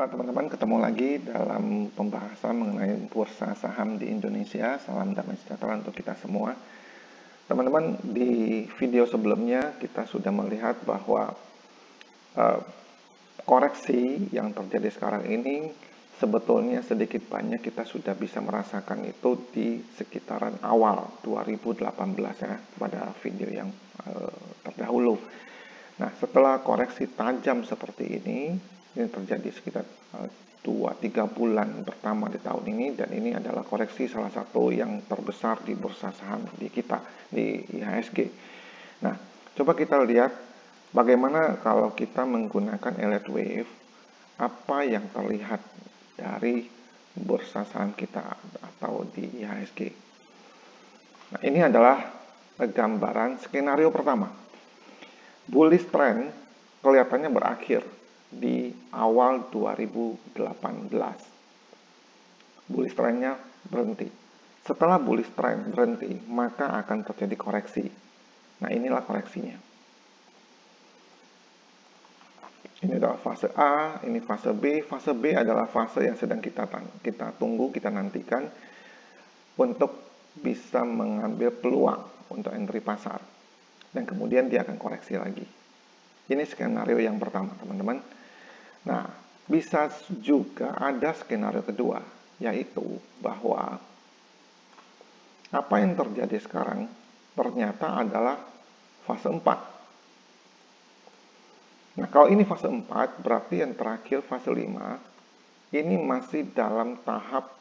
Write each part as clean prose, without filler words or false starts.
Teman-teman, ketemu lagi dalam pembahasan mengenai bursa saham di Indonesia. Salam damai sejahtera untuk kita semua. Teman-teman, di video sebelumnya kita sudah melihat bahwa koreksi yang terjadi sekarang ini sebetulnya sedikit banyak kita sudah bisa merasakan itu di sekitaran awal 2018 ya, pada video yang terdahulu. Nah, setelah koreksi tajam seperti ini terjadi sekitar 2-3 bulan pertama di tahun ini, dan ini adalah koreksi salah satu yang terbesar di bursa saham di kita, di IHSG. Nah, coba kita lihat bagaimana kalau kita menggunakan Elliott Wave, apa yang terlihat dari bursa saham kita atau di IHSG. Nah, ini adalah gambaran skenario pertama. Bullish trend kelihatannya berakhir di awal 2018. Bullish trendnya berhenti. Setelah bullish trend berhenti, maka akan terjadi koreksi. Nah, inilah koreksinya. Ini adalah fase A, ini fase B. Fase B adalah fase yang sedang kita tunggu, kita nantikan untuk bisa mengambil peluang untuk entry pasar. Dan kemudian dia akan koreksi lagi. Ini skenario yang pertama, teman-teman. Nah, bisa juga ada skenario kedua, yaitu bahwa apa yang terjadi sekarang ternyata adalah fase 4. Nah, kalau ini fase 4, berarti yang terakhir fase 5, ini masih dalam tahap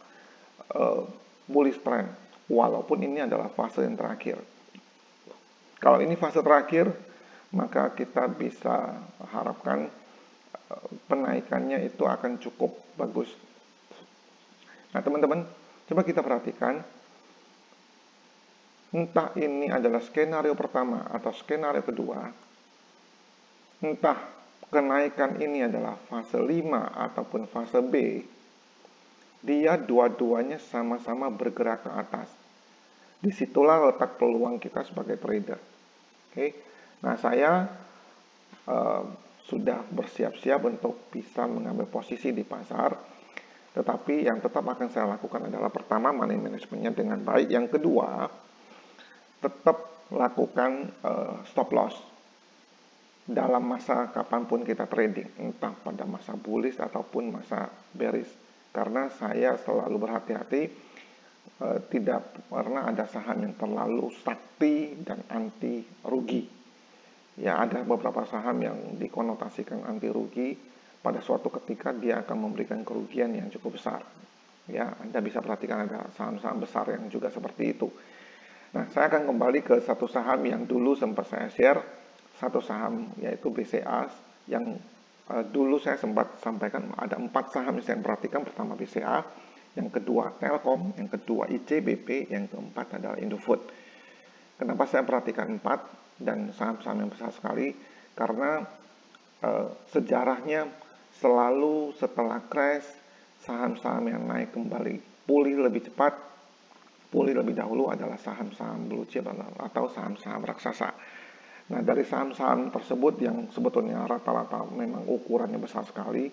bullish trend, walaupun ini adalah fase yang terakhir. Kalau ini fase terakhir, maka kita bisa harapkan penaikannya itu akan cukup bagus. Nah, teman-teman, coba kita perhatikan, entah ini adalah skenario pertama atau skenario kedua, entah kenaikan ini adalah fase 5 ataupun fase B, dia dua-duanya sama-sama bergerak ke atas. Disitulah letak peluang kita sebagai trader. Oke. Nah, saya sudah bersiap-siap untuk bisa mengambil posisi di pasar, tetapi yang tetap akan saya lakukan adalah pertama, money managementnya dengan baik. Yang kedua, tetap lakukan stop loss dalam masa kapanpun kita trading, entah pada masa bullish ataupun masa bearish. Karena saya selalu berhati-hati, tidak pernah ada saham yang terlalu sakti dan anti rugi. Ya, ada beberapa saham yang dikonotasikan anti rugi, pada suatu ketika dia akan memberikan kerugian yang cukup besar. Ya, Anda bisa perhatikan ada saham-saham besar yang juga seperti itu. Nah, saya akan kembali ke satu saham yang dulu sempat saya share, satu saham yaitu BCA, yang dulu saya sempat sampaikan ada 4 saham yang saya perhatikan. Pertama BCA, yang kedua Telkom, yang kedua ICBP, yang keempat adalah Indofood. Kenapa saya perhatikan 4 dan saham-saham yang besar sekali? Karena sejarahnya selalu setelah crash, saham-saham yang naik kembali pulih lebih cepat, pulih lebih dahulu adalah saham-saham blue chip atau saham-saham raksasa. Nah, dari saham-saham tersebut yang sebetulnya rata-rata memang ukurannya besar sekali,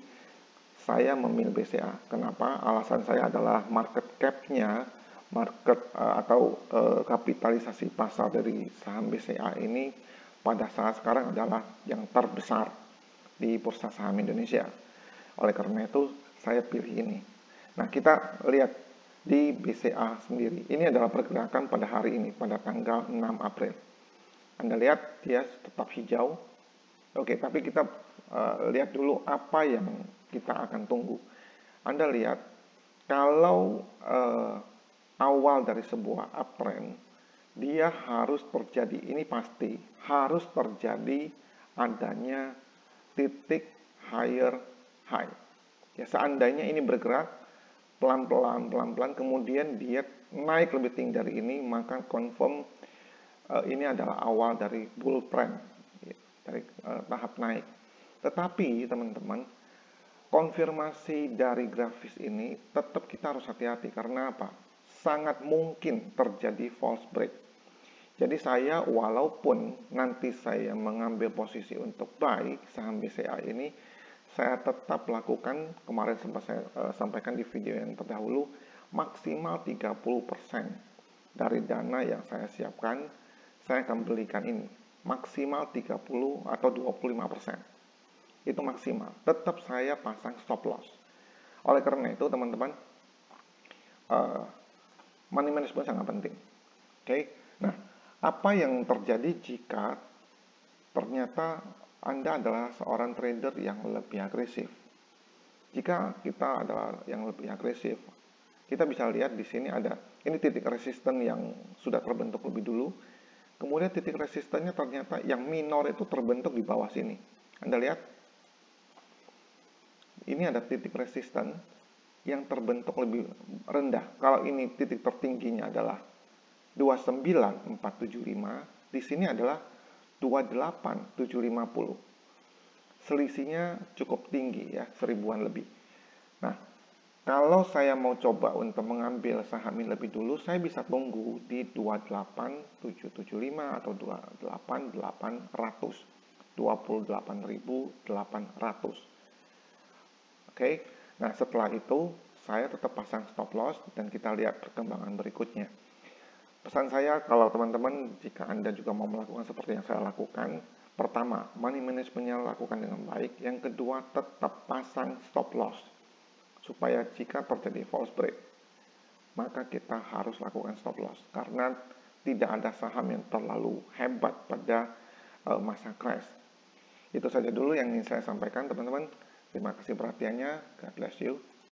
saya memilih BCA. Kenapa? Alasan saya adalah market cap-nya, atau kapitalisasi pasar dari saham BCA ini pada saat sekarang adalah yang terbesar di bursa saham Indonesia. Oleh karena itu, saya pilih ini. Nah, kita lihat di BCA sendiri. Ini adalah pergerakan pada hari ini, pada tanggal 6 April. Anda lihat dia tetap hijau. Oke, tapi kita lihat dulu apa yang kita akan tunggu. Anda lihat, kalau awal dari sebuah uptrend, dia harus terjadi, ini pasti, harus terjadi adanya titik higher high. Ya, seandainya ini bergerak pelan-pelan, kemudian dia naik lebih tinggi dari ini, maka confirm ini adalah awal dari bull trend, dari tahap naik. Tetapi teman-teman, konfirmasi dari grafis ini tetap kita harus hati-hati. Karena apa? Sangat mungkin terjadi false break. Jadi saya, walaupun nanti saya mengambil posisi untuk buy saham BCA ini, saya tetap lakukan, kemarin sempat saya sampaikan di video yang terdahulu, maksimal 30% dari dana yang saya siapkan, saya akan belikan ini. Maksimal 30 atau 25%. Itu maksimal. Tetap saya pasang stop loss. Oleh karena itu, teman-teman, money management sangat penting. Oke. Nah, apa yang terjadi jika ternyata Anda adalah seorang trader yang lebih agresif? Jika kita adalah yang lebih agresif, kita bisa lihat di sini ada ini titik resisten yang sudah terbentuk lebih dulu. Kemudian titik resistennya ternyata yang minor itu terbentuk di bawah sini. Anda lihat, ini ada titik resisten yang terbentuk lebih rendah. Kalau ini titik tertingginya adalah 29475, di sini adalah 28750. Selisihnya cukup tinggi ya, 1000-an lebih. Nah, kalau saya mau coba untuk mengambil saham ini lebih dulu, saya bisa tunggu di 28775 atau 28800. 28.800. Oke. Nah, setelah itu saya tetap pasang stop loss dan kita lihat perkembangan berikutnya. Pesan saya, kalau teman-teman, jika Anda juga mau melakukan seperti yang saya lakukan, pertama, money managementnya lakukan dengan baik. Yang kedua, tetap pasang stop loss. Supaya jika terjadi false break, maka kita harus lakukan stop loss. Karena tidak ada saham yang terlalu hebat pada masa crash. Itu saja dulu yang ingin saya sampaikan, teman-teman. Terima kasih perhatiannya. God bless you.